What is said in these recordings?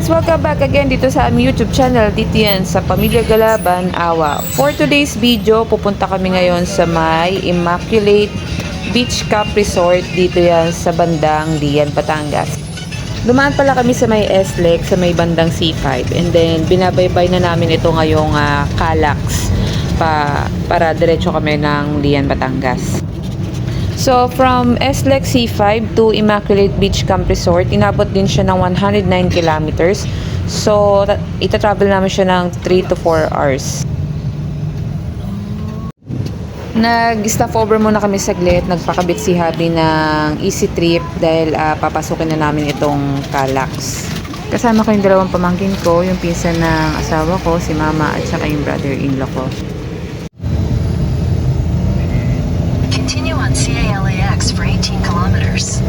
welcome back again dito sa aming YouTube channel. Dito yan sa Pamilya Galaban, Awa. For today's video, pupunta kami ngayon sa may Immaculate Beach Camp Resort. Dito yan sa bandang Lian, Batangas. Dumaan pala kami sa may S-Lake, sa may bandang C5. And then, binabaybay na namin ito ngayong Calax para diretso kami ng Lian, Batangas. So, from S-Lake C5 to Immaculate Beach Camp Resort, inabot din siya ng 109 kilometers. So, ita-travel namin siya ng 3 to 4 hours. Nag-stop over muna kami saglit. Nagpakabit si Habi ng easy trip dahil papasukin na namin itong Calax. Kasama ko yung dalawang pamangkin ko, yung pinsan ng asawa ko, si Mama, at saka yung brother-in-law ko. Continue on CALAX for 18 kilometers.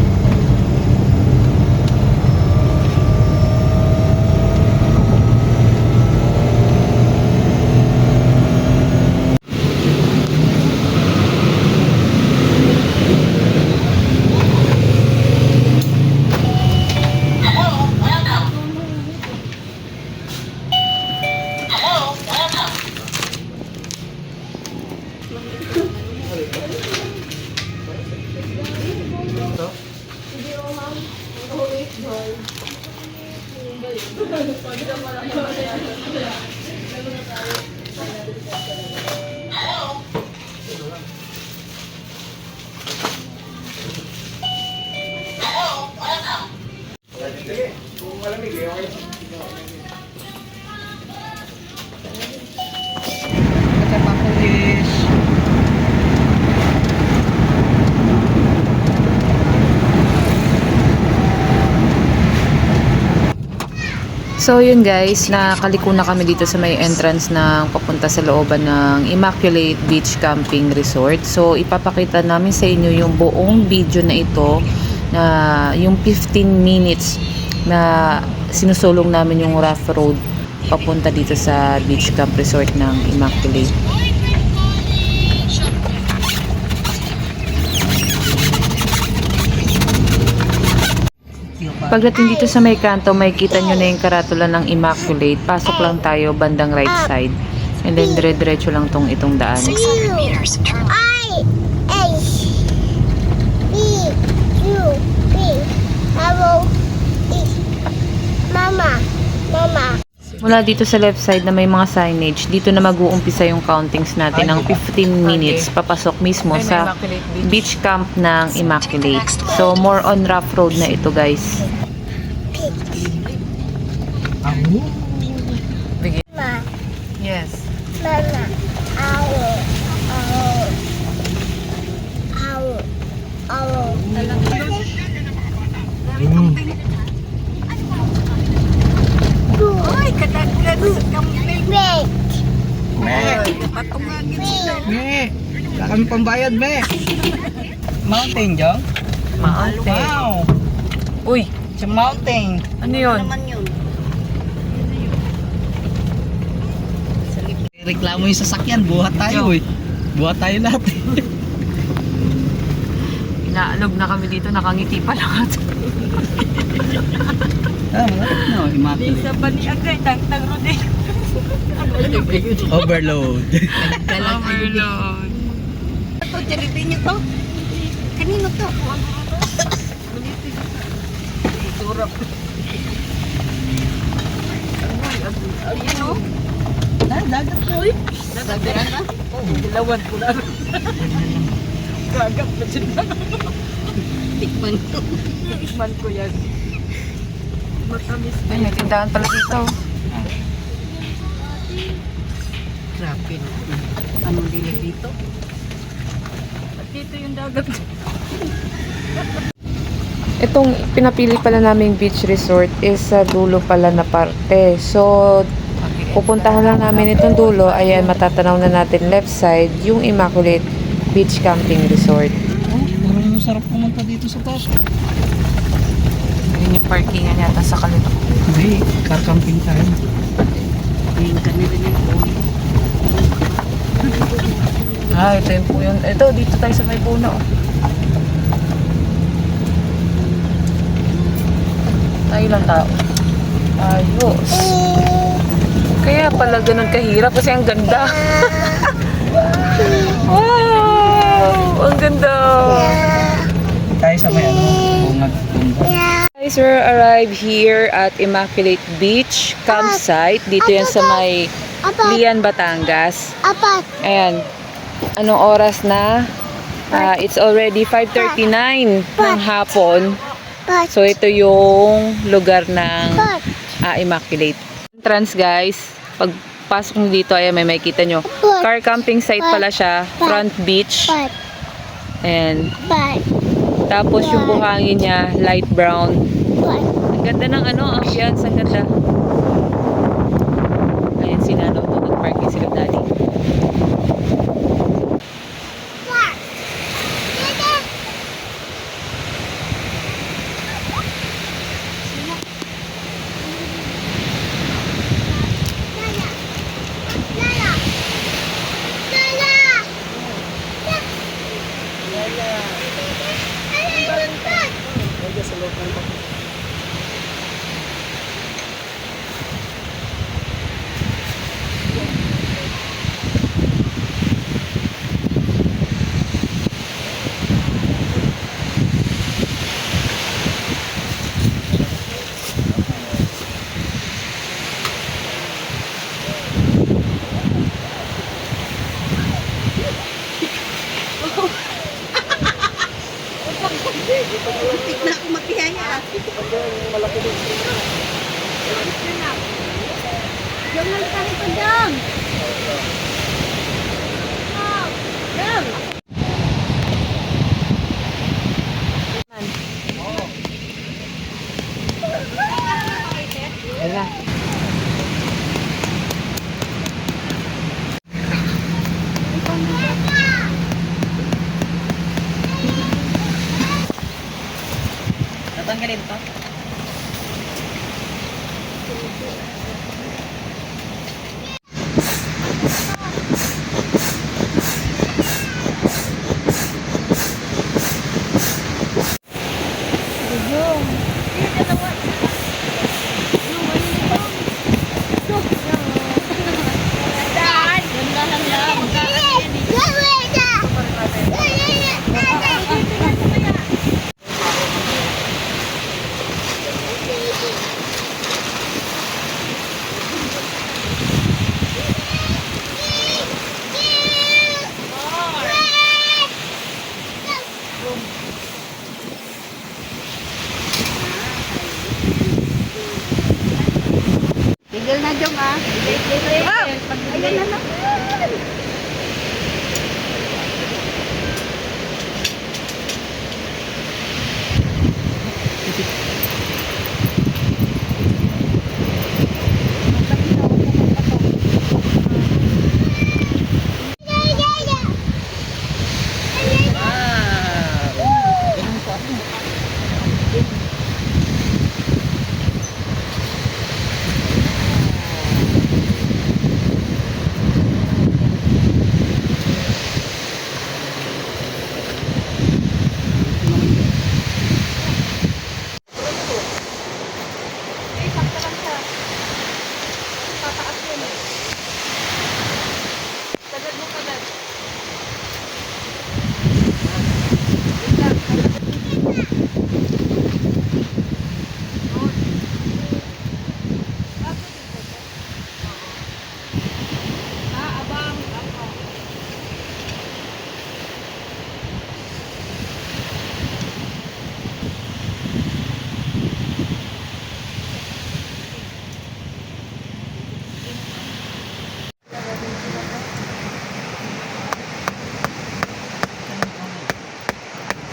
So yun guys, nakaliko na kami dito sa may entrance ng papunta sa looban ng Immaculate Beach Camping Resort. So ipapakita namin sa inyo yung buong video na ito, na yung 15 minutes na sinusulong namin yung rough road papunta dito sa Beach Camp Resort ng Immaculate. Pagdating dito sa may kanto, may kita nyo na yung karatula ng Immaculate. Pasok lang tayo bandang right side. And then dire-diretso lang itong daan. 600 meters, turn I H B U B Hello Mama Mula dito sa left side na may mga signage, dito na mag-uumpisa yung countings natin ng 15 minutes papasok mismo sa beach camp ng Immaculate. So more on rough road na ito guys. Mama Yes. Mama Ay, kadagdag sa kamping. Wait Patungagin sila. Me, wala kami pambayad, me. Mountain, Jong? Mountain. Wow. Uy, It's a mountain. ano yun? Naman yun. Reklamo yung sasakyan, buhat tayo eh. Buhat tayo lahat. Inaalog na kami dito, nakangiti pa lahat. No, immaculate. Sa paniagay, tang rodeo. Overload. Overload. Ito, charity nyo to. Kanino to? Turap. Ayan o. Dagat po eh. Dadagan na? Dilawan ko na. Gagap na dyan na. Tikman ko. Tikman ko yan. Matamis Ay, may tindahan pala dito. Grabe na. Anong dili dito? At dito yung dagat. Itong pinapili pala naming beach resort is sa dulo pala na parte. So, pupuntahan lang namin itong dulo. Ayan, matatanaw na natin left side yung Immaculate Beach Camping Resort. Oh, parang masarap pumunta dito sa taas. Yun yung parkingan yata sa kaliwa. Hindi, car camping tayo. Yung kanila niya po. Ito yung po yun. Ito, dito tayo sa may puno. Tayo lang tao. Ayos. Kaya pala ganun kahirap kasi ang ganda. Wow! Ang ganda! Tayo sa may ano, bungad. Guys, we arrived here at Immaculate Beach campsite. Dito yan sa may Lian, Batangas. Apat. Ayan. Anong oras na? It's already 5:39 ng hapon. Pat. So, ito yung lugar ng Pat. Immaculate. Entrance, guys. Pagpasok nyo dito, ayan, may makikita nyo. Car camping site pala siya. Front beach. Pat. And Pat. tapos yung buhangin niya, light brown. Pat. Ang ganda ng ambiance. Ang ganda. Ayan, si Nano. Nag-parking sila dali. Muntik na ako magtihaya. Jangan tarik pedang. Dang. Wala. Tatanggalin to. Tigil na, Jong, ah. Wow! Ayan na naman.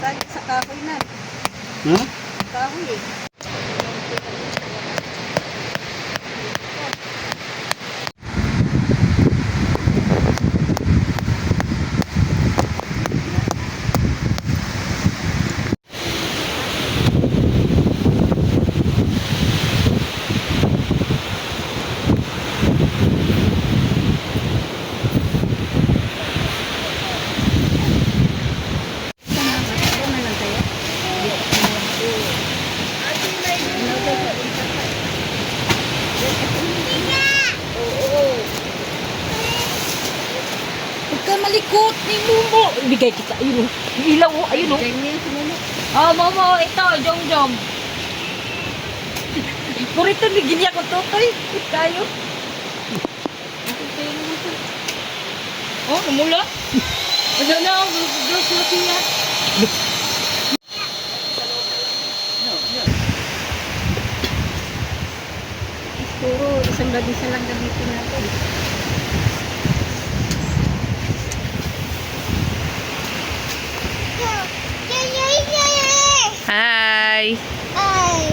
Sa kahoy na. Hmm? Kahoy eh. malikot ni Mumo. Ibigay kita. Ayun o. Yung ilaw o. Ayun o. Oh, Momo. Ito. Jong Jong. Purito ni Ginya ko totoy. Tayo. Oh, namula. Ano na ang dos na siya. Puro isang gabi sa lang gamitin natin. Hi! Ay.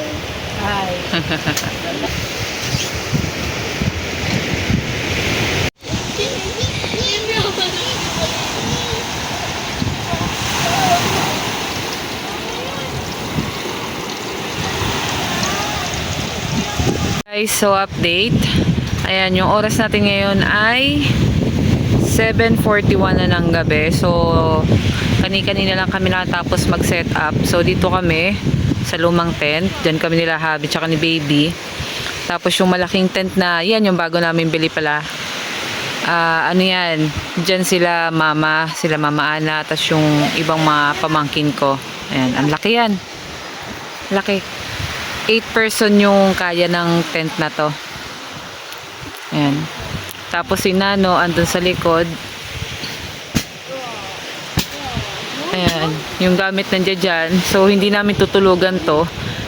Guys, so update. Ayan, yung oras natin ngayon ay 7:41 na ng gabi. So, kani-kanina lang kami natapos mag-set up. So, dito kami sa lumang tent. Diyan kami nila Habi tsaka ni Baby. Tapos yung malaking tent na, yan yung bago namin bili pala. Ano yan? Diyan sila Mama Ana, tapos yung ibang mga pamangkin ko. Ayan, ang laki yan. Laki. 8 person yung kaya ng tent na to. Ayan. Tapos si Nano andun sa likod. Ayan. Yung gamit nandiyan dyan. So, hindi namin tutulugan to.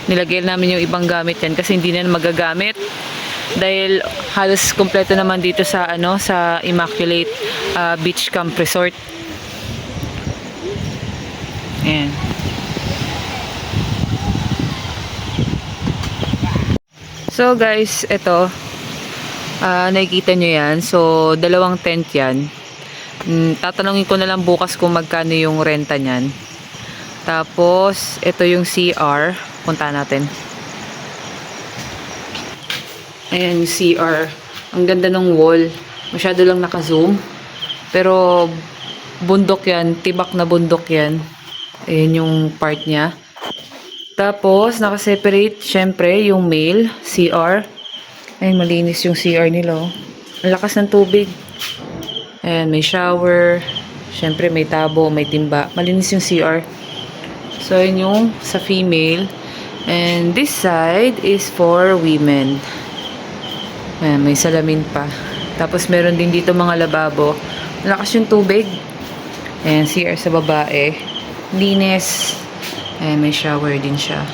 Nilagay namin yung ibang gamit yan kasi hindi na magagamit. Dahil halos kompleto naman dito sa sa Immaculate Beach Camp Resort. Ayan. So guys, ito nakikita nyo yan. So, dalawang tent yan. Tatanungin ko na lang bukas kung magkano yung renta nyan. Tapos, ito yung CR. Punta natin. Ayan yung CR. Ang ganda ng wall. Masyado lang naka-zoom. Pero, bundok yan. Tibak na bundok yan. Ayan yung part niya. Tapos, naka-separate, syempre, yung male, CR. Ay, malinis yung CR nila. Oh. Ang lakas ng tubig. Ayan, may shower. Syempre, may tabo, may timba. Malinis yung CR. So, yun yung sa female. And this side is for women. Ayan, may salamin pa. Tapos, meron din dito mga lababo. Ang lakas yung tubig. Ayan, CR sa babae. Linis. Ayan, may shower din siya.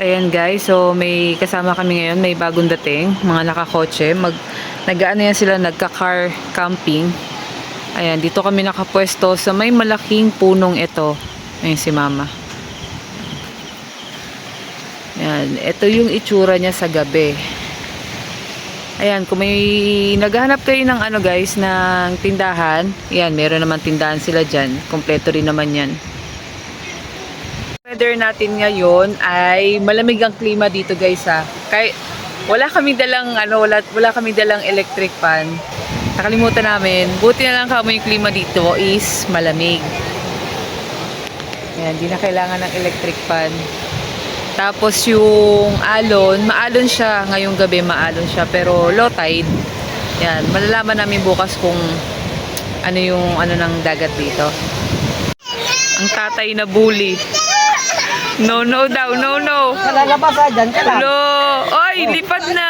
Ayan guys, so may kasama kami ngayon, may bagong dating, mga nakakotse. Nag-ano yan sila, nagka-car camping. Ayan, dito kami nakapwesto sa may malaking punong ito. Ayan si Mama. Ayan, ito yung itsura niya sa gabi. Ayan, kung may naghahanap kayo ng guys, ng tindahan, ayan, meron naman tindahan sila dyan. Kompleto rin naman yan. Weather natin ngayon ay malamig ang klima dito guys ha. Kaya wala kaming dalang wala kaming dalang electric fan. Nakalimutan namin. Buti na lang kamo yung klima dito is malamig. Ayan, di na kailangan ng electric fan. Tapos yung alon, maalon siya ngayong gabi, maalon siya pero low tide. Yan, malalaman namin bukas kung ano yung ng dagat dito. Ang tatay na bully. No daw, no. Kalalabas dyan ka lang. Lo, oy, lipad na.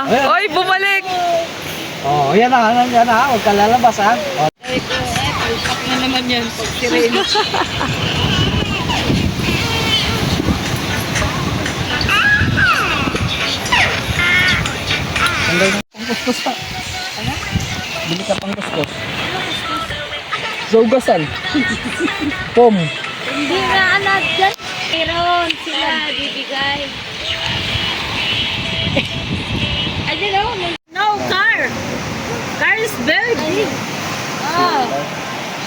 Oy, bumalik. Oh, yan na. Huwag ka lalabas ha. Oh. Palpak na naman yan. Pag-sirin. Anday na pang kuskus pa. Bili ka pang kuskus. Saugasan. Pom. Hindi na anak dyan. Meron sila bibigay. I don't know. No car. Car is very. Oh.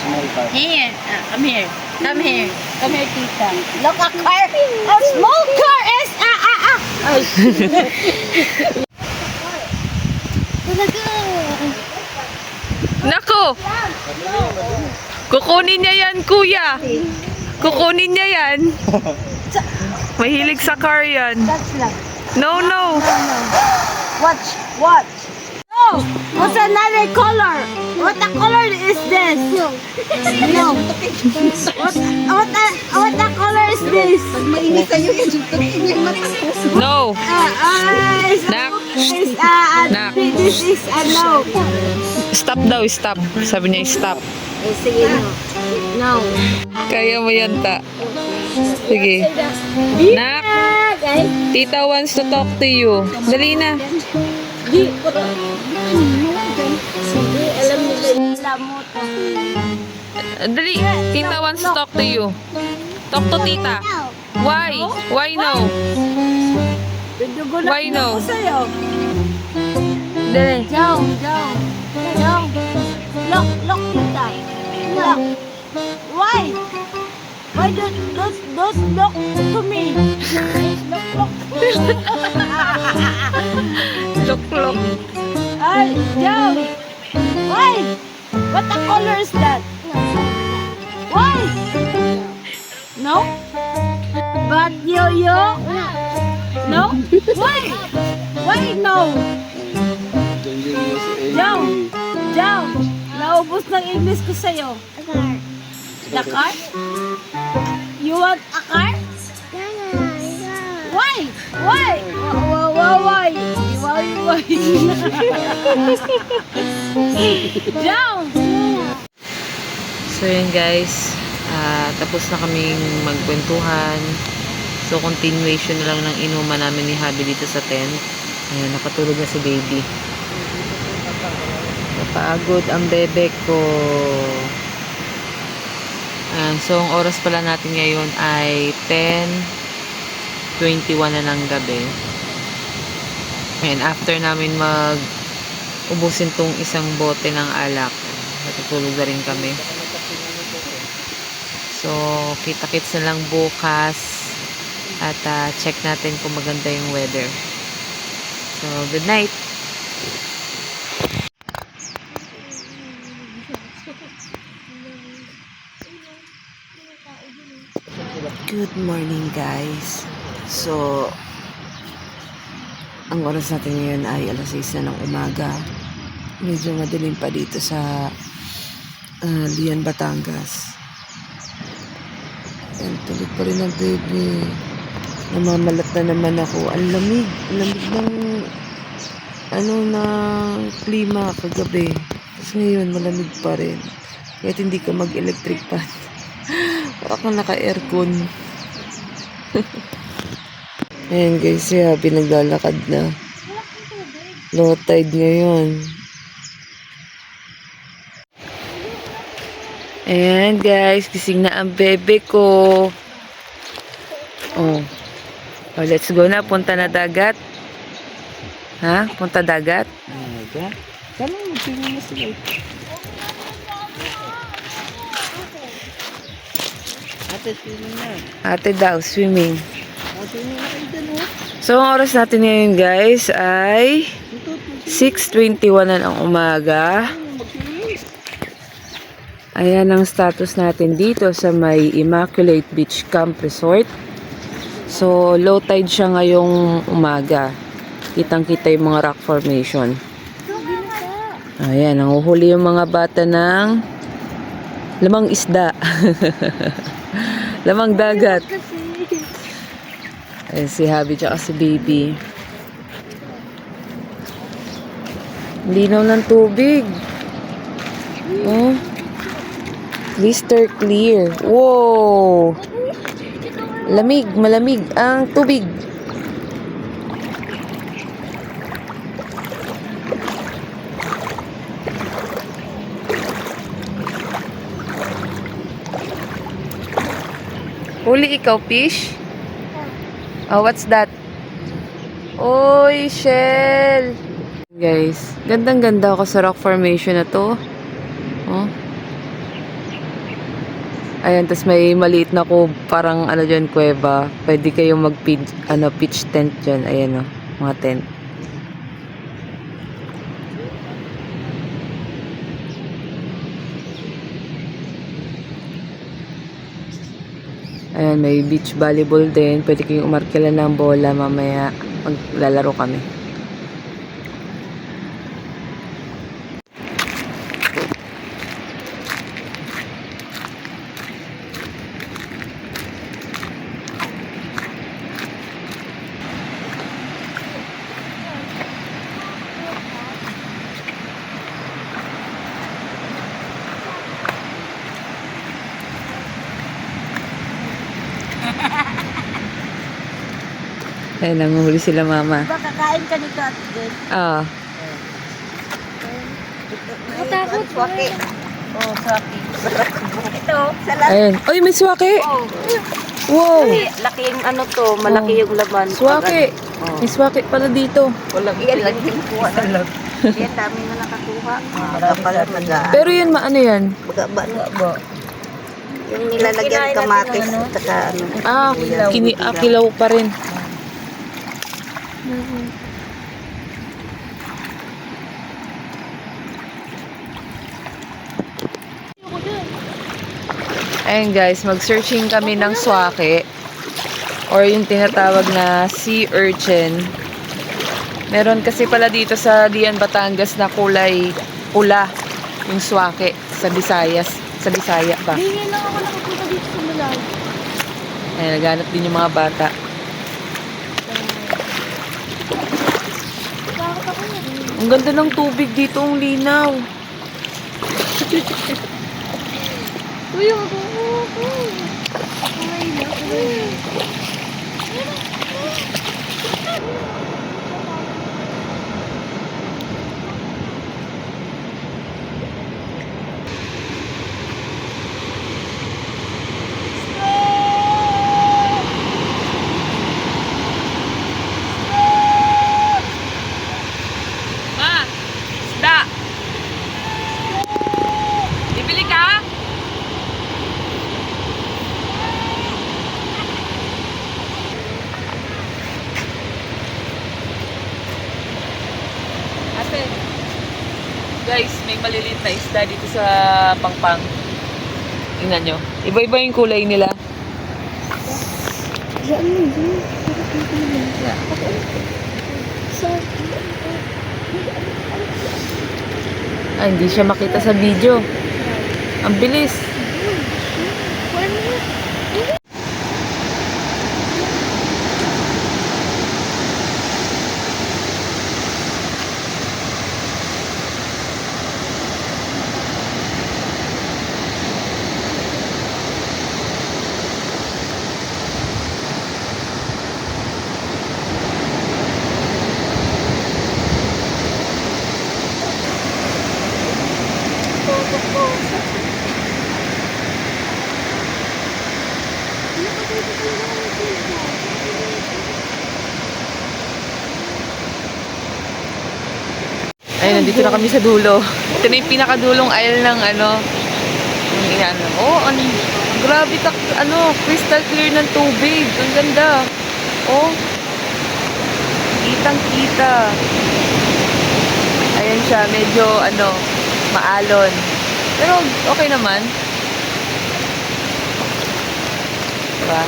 Small car. Here. Come here. Come here. Come here, tita. Look, a car. A small car is Talaga. Nako. Kukunin niya yan, kuya. Kukunin niya yan. Mahilig sa car yan. That's lang. No. Watch. Oh, what's another color? What the color is this? No. What the color is this? No. Nak. Nak. This is a no. Stop daw, stop. Sabi niya, stop. Sige, no. Kaya mo yan, ta. Sige. Nak, Guys. tita wants to talk to you. Dali na. Alam nila yung lamot. Dali. Tita wants to talk to you. Talk to tita. Why? Why no? Why no? Dali. Jong. Look, tita. Look. Why? Why don't look to me? Look. Look. Ay, Jong. Why? What the color is that? Why? No? But yo? No? Why? Why no? Jong, naubos ng English ko sa'yo. The car? You want a car? Why? Why? Jong! So yun guys, tapos na kaming magkwentuhan. So continuation na lang ng inuman namin ni Habi dito sa tent. Ayan, nakatulog na si baby. Napagod ang bebek ko. Ayan, so ang oras pala natin ngayon ay 10:21 na ng gabi. And after namin ubusin tong isang bote ng alak, natutulog na rin kami. So, kita-kits na lang bukas at check natin kung maganda yung weather. So, good night! Good morning guys! So, ang oras natin ngayon ay alas 6 na ng umaga. Medyo madilim pa dito sa Lian, Batangas. And tulog pa rin ang baby. Namamalat na naman ako. Ang lamig ng klima kagabi. Tapos ngayon malamig pa rin. Kahit hindi ka mag-electric fan. Para kang naka-aircon. Ayan guys, pinaglalakad na. Low tide ngayon. Ayan guys, gising na ang bebe ko. Oh, let's go na. Punta na dagat. Ha? Punta dagat? Kami, magpili na sila. Ate, swimming na. Ate daw, swimming. Swimming na kayo dyan, oh. So, ang oras natin ngayon guys ay 6:21 na ng umaga. Ayan ang status natin dito sa may Immaculate Beach Camp Resort. So, low tide siya ngayong umaga. Kitang-kita yung mga rock formation. Ayan, nanguhuli yung mga bata ng lamang isda. Lamang dagat. Ayan, si Habi tsaka si baby. Linaw ng tubig. Oh. Crystal clear. Wow! Lamig, malamig ang tubig. Huli ikaw, fish? Oh, what's that? Oy, shell! Guys, gandang-ganda ako sa rock formation na to. Oh. Ayan, tas may maliit na ko parang dyan, kuweba. Pwede kayong pitch tent dyan. Ayan mga tent. Ayan, may beach volleyball din. Pwede kayong umarkila ng bola mamaya maglalaro kami. Ayan, nanguhuli sila mama. Diba kakain ka nito at din? Ah, Matakot. Swaki. Oh, swaki. Ito, salat. ayan. Ay, may swake! Oh, Wow! laki yung ano to, malaki Oh. yung laman. Swake! Oh. May swake pala dito. Walang ilan yung kuha na. Yan, dami na nakakuha. Kapala nagaan. Pero yan, maano yan? Ba. Yung nilalagyan kamatis at saka ano. Ah, kilaw pa rin. Ayun guys, mag-searching kami ng swake or yung tinatawag na sea urchin. Meron kasi pala dito sa Dian, Batangas na kulay pula yung swake sa Visayas. Sa Bisaya ba? Hindi lang ako nakapunta dito sa Malay. Ayun, naghanap din yung mga bata. Bakit ako na? Ang ganda ng tubig dito, ang linaw. Uy, ako. Ma! Isda! Bibili ka? Ate, guys, may maliliit na isda dito sa Pangpang. Tingnan nyo. Iba-iba yung kulay nila. Ay, hindi siya makita sa video. Ang bilis. Ayun, nandito na kami sa dulo. Ito na yung pinakadulong aisle ng ano. Yung inano. Oh, ano. Grabe, crystal clear ng tubig. Ang ganda. Oh. Kitang-kita. Ayan siya, medyo maalon. Pero okay naman. Diba?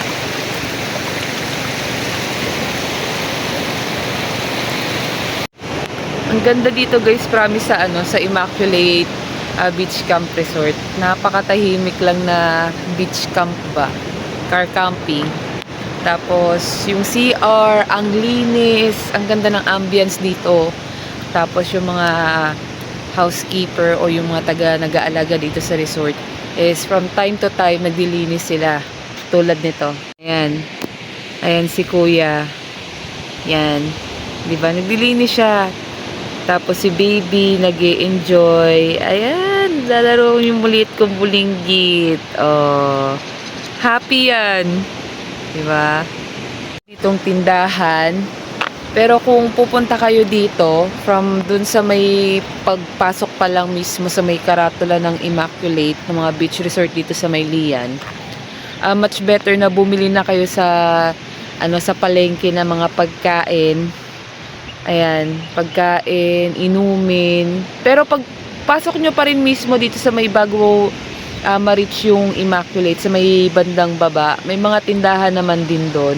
Ang ganda dito guys, promise sa Immaculate Beach Camp Resort. Napakatahimik lang na beach camp ba? Car camping. Tapos yung CR, ang linis, ang ganda ng ambience dito. Tapos yung mga housekeeper o yung mga taga nag-aalaga dito sa resort is from time to time naglilinis sila. Tulad nito. Ayan. Ayan si Kuya. Yan. 'Di ba? Naglilinis siya. Tapos si baby nag-e-enjoy. Ayan, lalaro yung mulit kong bulinggit. Oh. Happy yan. 'Di ba? Ditong tindahan. Pero kung pupunta kayo dito, from dun sa may pagpasok pa lang mismo sa may karatula ng Immaculate, ng mga beach resort dito sa Maylian, much better na bumili na kayo sa sa palengke ng mga pagkain. Ayan, pagkain, inumin. Pero pag pasok nyo pa rin mismo dito sa may bago ma-reach yung Immaculate, sa may bandang baba, may mga tindahan naman din doon.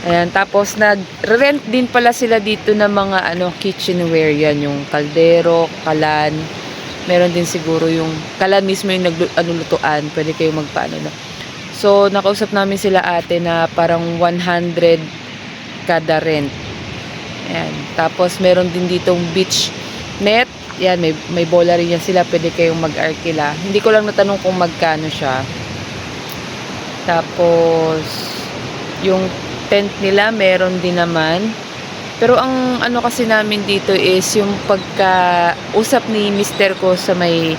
Ayan, tapos nag-rent din pala sila dito ng mga kitchenware, yan, yung kaldero, kalan. Meron din siguro yung kalan mismo yung lutuan, pwede kayong magpaano na. So, nakausap namin sila ate na parang 100 kada rent. Ayan. Tapos, meron din ditong beach net. Yan, may bola rin yan sila. Pwede kayong mag-arkila. Hindi ko lang natanong kung magkano siya. Tapos, yung tent nila, meron din naman. Pero ang ano kasi namin dito is yung pagka-usap ni mister ko sa may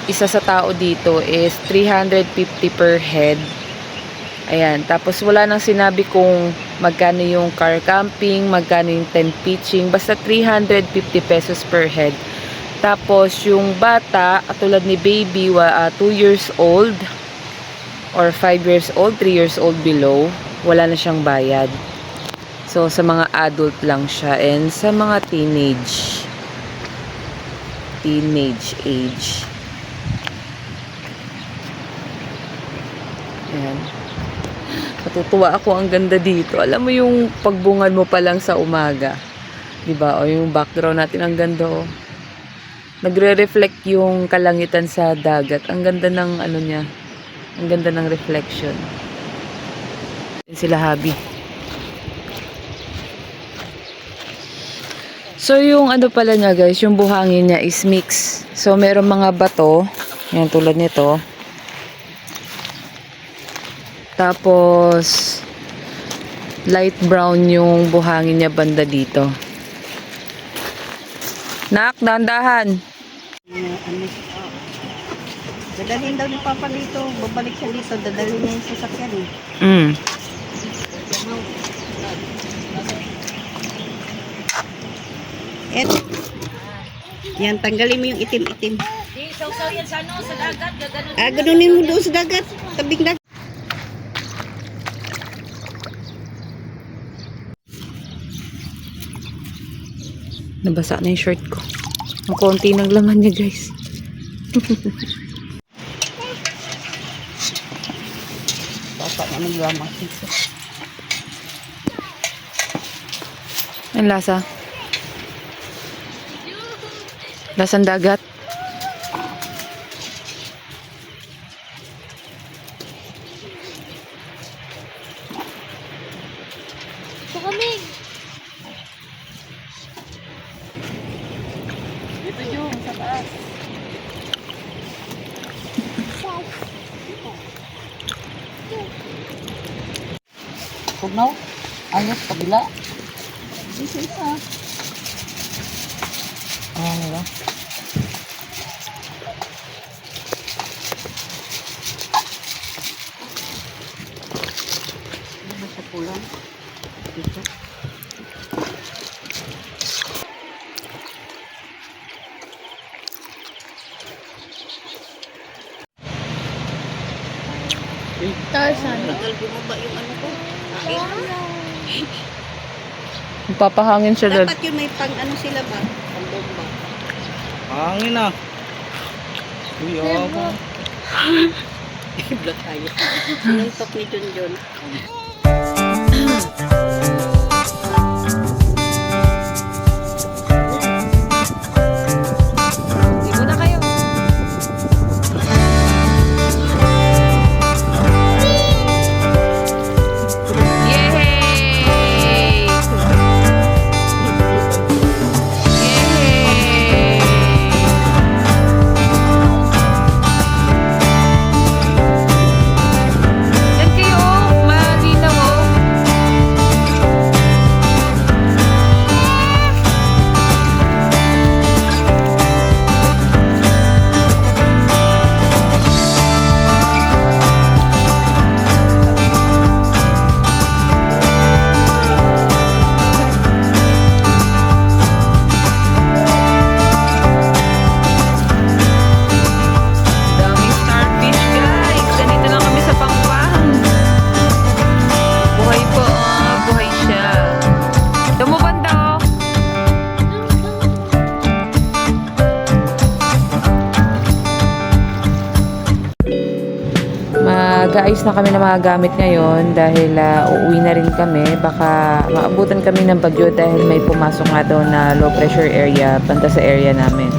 isa sa tao dito is 350 per head. Ayan. Tapos wala nang sinabi kung magkano yung car camping, magkano yung tent pitching. Basta 350 pesos per head. Tapos yung bata, katulad ni baby, 2 years old or 5 years old, 3 years old below, wala na siyang bayad. So, sa mga adult lang siya. And sa mga teenage age. Ayan. Natutuwa ako, ang ganda dito. Alam mo yung pagbungad mo pa lang sa umaga. Diba? O yung background natin, ang ganda oh. Nagre-reflect yung kalangitan sa dagat. Ang ganda ng ano niya. Ang ganda ng reflection. Yan sila Habi. So, yung ano pala niya guys, yung buhangin niya is mix. So, meron mga bato. Yan, tulad nito. Tapos, light brown yung buhangin niya banda dito. Nak, dahan-dahan. Dadalhin daw ni Papa dito. Babalik siya dito. Dadalhin niya yung sasakyan eh. Yan, tanggalin mo yung itim-itim. Sausaw yan sa ano, sa dagat. Gaganon. Ganunin mo doon sa dagat. Tabing dagat. Nabasa na yung shirt ko. Ang konti ng laman niya guys. Papa na naglamang dito. Ang lasa. Lasang dagat. Ito kami. Dito yung sa taas. Pugnaw. Ayos, kabila. Dito isa. Wala. Ano sa pulang? Dito. Tarzan. Tagal bumaba yung ano ko. Papahangin siya doon. Dapat yun may pang ano sila ba? Pang bomba. Hangin na. Uy, ako. Block tayo. Sinuntok ni Junjun. Ibo na kayo. Yay! Yan kayo, malinaw oh. Daming starfish guys. Ganito lang kami sa Pangpang. Buhay po, buhay siya. Tumubanda oh. Mag-aayos na kami ng mga gamit ngayon dahil uuwi na rin kami. Baka maabutan kami ng bagyo dahil may pumasok nga daw na low pressure area banda sa area namin.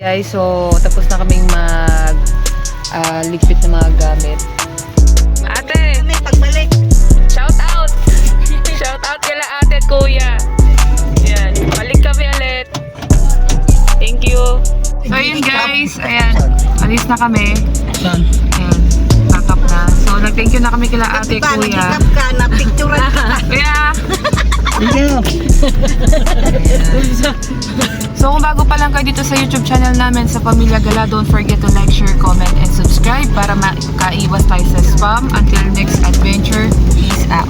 Guys, so tapos na kaming ligpit ng mga gamit. Ate! May pagbalik. Shout out! Shout out kila ate at kuya. Yan. Balik kami ulit. Thank you. So yun guys. Ayan. Alis na kami. Saan? Ayan. Tatap na. So nag-thank you na kami kila ate at kuya. ka na picture ka. Kuya! Thank you. So kung bago pa lang kayo dito sa YouTube channel namin sa Pamilya Gala, don't forget to like, share, comment, and subscribe para makaiwas tayo sa spam. Until next adventure, peace out.